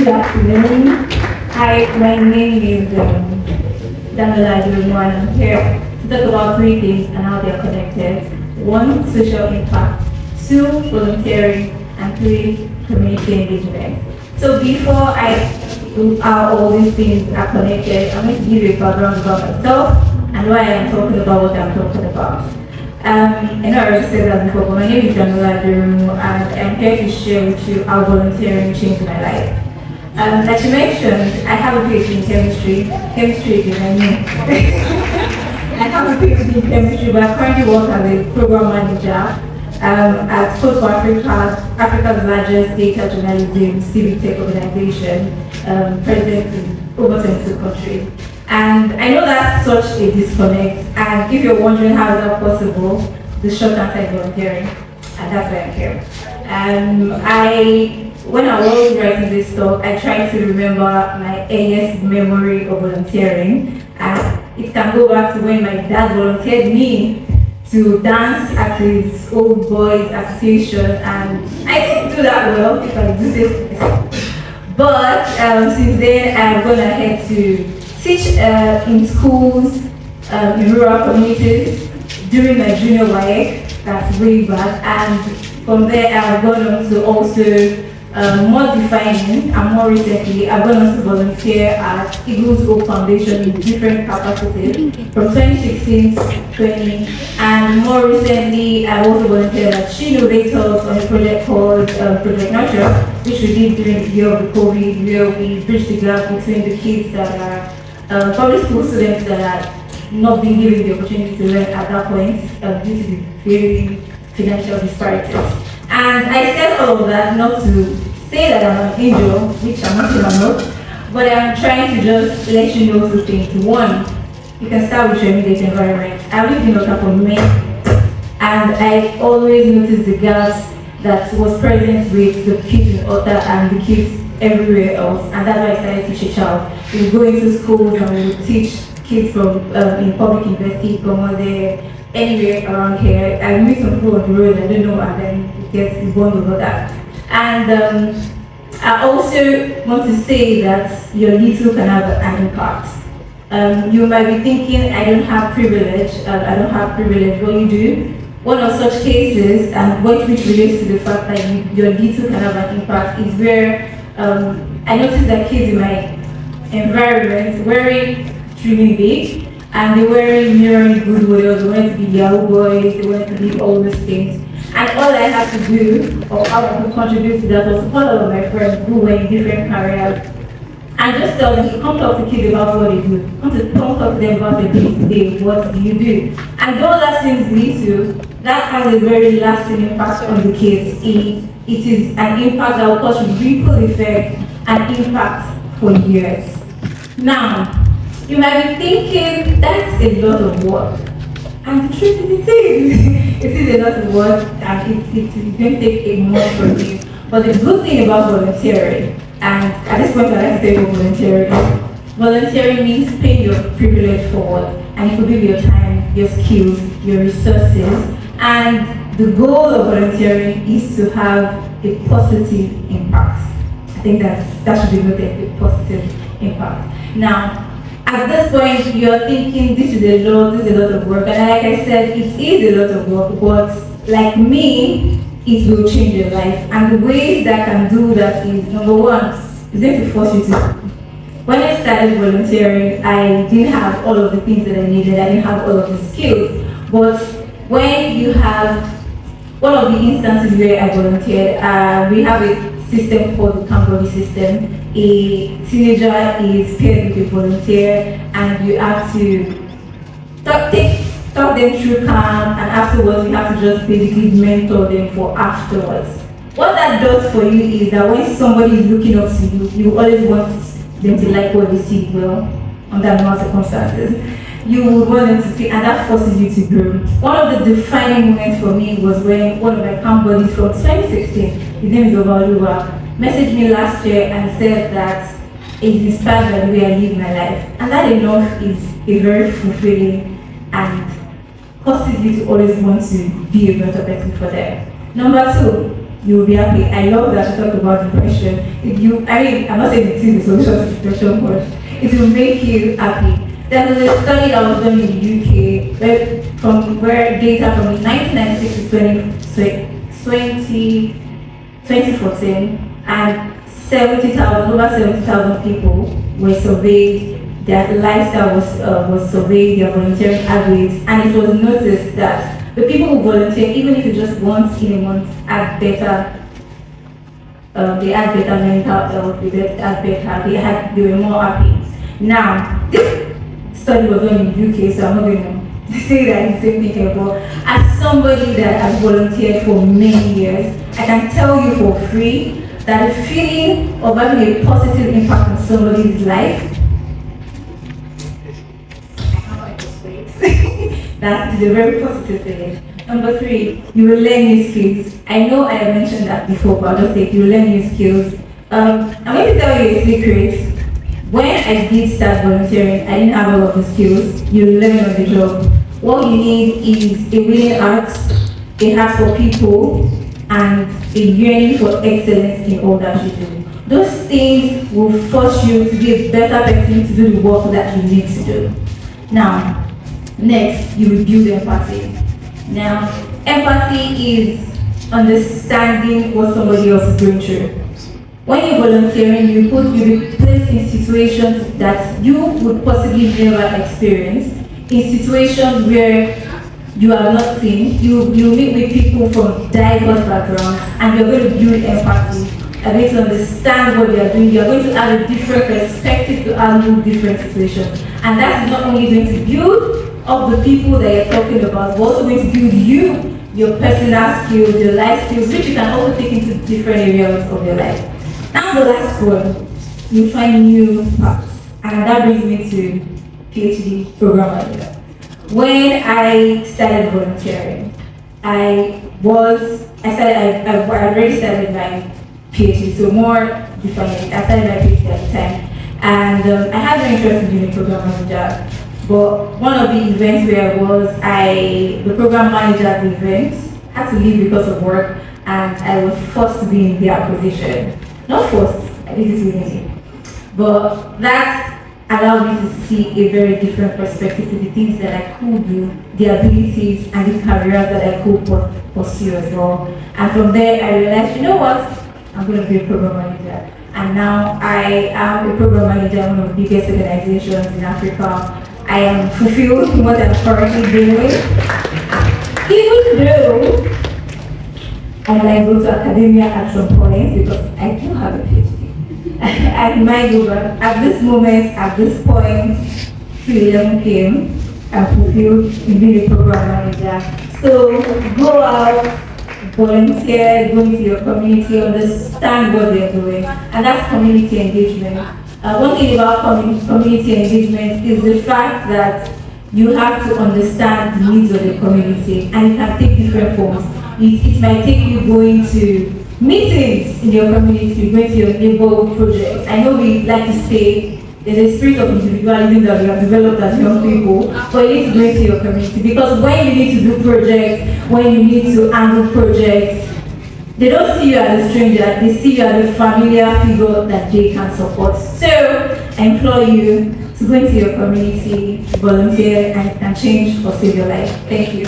Good afternoon. Hi, my name is Damilola Aderohunmu, and I'm here to talk about three things and how they're connected. One, social impact. Two, volunteering. And three, community engagement. So before I do how all these things are connected, I'm going to give you a background about myself and why I'm talking about what I'm talking about. I know I already said that before, but my name is Damilola Aderohunmu, and I'm here to share with you how volunteering changed my life. Like you mentioned, I have a PhD in chemistry. Chemistry is my name. I have a PhD in chemistry, but I currently work as a program manager at Code for Africa, Africa's largest data journalism civic tech organization, present in over 22 countries. And I know that's such a disconnect, and if you're wondering how is that possible, the short answer is volunteering, and that's why I'm here. When I was writing this talk, I tried to remember my earliest memory of volunteering, and it can go back to when my dad volunteered me to dance at his old boys association, and I didn't do that well, if I do say so. But since then, I've gone ahead to teach in schools, in rural communities during my junior work, that's way back, and from there I've gone on to also more defining, and more recently I've gone on to volunteer at Eagles Hope Foundation in different capacities from 2016 to 20, and more recently I also volunteered at Innovators on a project called Project Nurture, which we did during the year of the COVID, where we bridged the gap between the kids that are public school students that are not being given the opportunity to learn at that point due to the very financial disparities. And I said all of that not to say that I'm an angel, which I'm not, but I'm trying to just let you know two things. One, you can start with your immediate environment. I lived in Oka for many, and I always noticed the gaps that was present with the kids in Oka and the kids everywhere else, and that's why I started to teach out. We would go into schools and we would teach kids from in public university, from there, anywhere around here. I meet some people on the road, I don't know, and then it gets bond over that. And I also want to say that your little can have an impact. You might be thinking, I don't have privilege, Well, you do. One of such cases, and which relates to the fact that your little can have an impact, is where I noticed that kids in my environment wearing extremely big, and they were mirroring good models. They wanted to be Yahoo boys, they wanted to be all those things. And all I had to do, or how I could contribute to that, was to call all of my friends who were in different careers and just tell them to come talk to kids about what they do. Come talk to them about their day-to-day, what do you do? And though that seems little, that has a very lasting impact on the kids. It is an impact that will cause a ripple effect and impact for years. Now, you might be thinking, that's a lot of work. And the truth is, it is a lot of work, and it's going to take a month from you. But the good thing about volunteering, and at this point I like to say volunteering means paying your privilege forward, and it could be your time, your skills, your resources, and the goal of volunteering is to have a positive impact. I think that should be noted, a positive impact. Now, at this point, you're thinking this is a lot of work, and like I said, it is a lot of work, but like me, it will change your life. And the ways that I can do that is, number one, is going to force you to. When I started volunteering, I didn't have all of the things that I needed, I didn't have all of the skills, but when you have one of the instances where I volunteered, we have a system called the camp body system. A teenager is paired with a volunteer, and you have to talk them through camp, and afterwards you have to just basically mentor them for afterwards. What that does for you is that when somebody is looking up to you, you always want them to like what they see, well, under normal circumstances. You would want them to see, and that forces you to grow. One of the defining moments for me was when one of my camp buddies from 2016, his name is Obaluwa, messaged me last year and said that it's inspired by the way I live my life. And that enough is a very fulfilling and causes you to always want to be a better person for them. Number two, you'll be happy. I love that you talked about depression. I'm not saying it is the solution to depression, but it will make you happy. There was a study that was done in the UK where data from 1996 to 2014 and over 70,000 people were surveyed. Their lifestyle was surveyed, their volunteering habits, and it was noticed that the people who volunteer, even if it's just once in a month, had better. They had better mental health. They were more happy. Now, this study was done in the UK, so I'm not going to say that it's the same thing here, but as somebody that has volunteered for many years, I can tell you for free that the feeling of having a positive impact on somebody's life, that is a very positive thing. Number 3, you will learn new skills. I know I have mentioned that before, but I'll just say you will learn new skills. I'm going to tell you a secret. When I did start volunteering, I didn't have all of the skills. You learn on the job. What you need is a willing heart, a heart for people, and a yearning for excellence in all that you do. Those things will force you to be a better person to do the work that you need to do. Now, next, you will build empathy. Now, empathy is understanding what somebody else is going through. When you're volunteering, you'll be placed in situations that you would possibly never experience, in situations where you are not seen. You meet with people from diverse backgrounds, and you're going to build empathy. You're going to understand what they are doing. You're going to have a different perspective to handle different situations. And that's not only going to build up the people that you're talking about, but also going to build you, your personal skills, your life skills, which you can also take into different areas of your life. Now the last one, you find new paths. And that brings me to PhD program manager. When I started volunteering, I already started my PhD, so more defined. I started my PhD at the time. And I had no interest in being a program manager. But one of the events where the program manager at the event had to leave because of work, and I was forced to be in their position. Not forced, I did it willingly. But that allowed me to see a very different perspective to the things that I could do, the abilities and the careers that I could pursue as well. And from there, I realized, you know what? I'm going to be a program manager. And now I am a program manager in one of the biggest organizations in Africa. I am fulfilled in what I'm currently doing. Even though I might go to academia at some point because I do have a PhD. I might go back. At this moment, at this point, 3:11 p.m., I'm fulfilled in being a program manager. So go out, volunteer, go into your community, understand what they're doing, and that's community engagement. One thing about community engagement is the fact that you have to understand the needs of the community, and it can take different forms. It might take you going to meetings in your community, going to your neighborhood projects. I know we like to say there's a spirit of individualism that we have developed as young people, but you need to go into your community, because when you need to do projects, when you need to handle projects, they don't see you as a stranger, they see you as a familiar figure that they can support. So I implore you to go into your community, volunteer, and change or save your life. Thank you.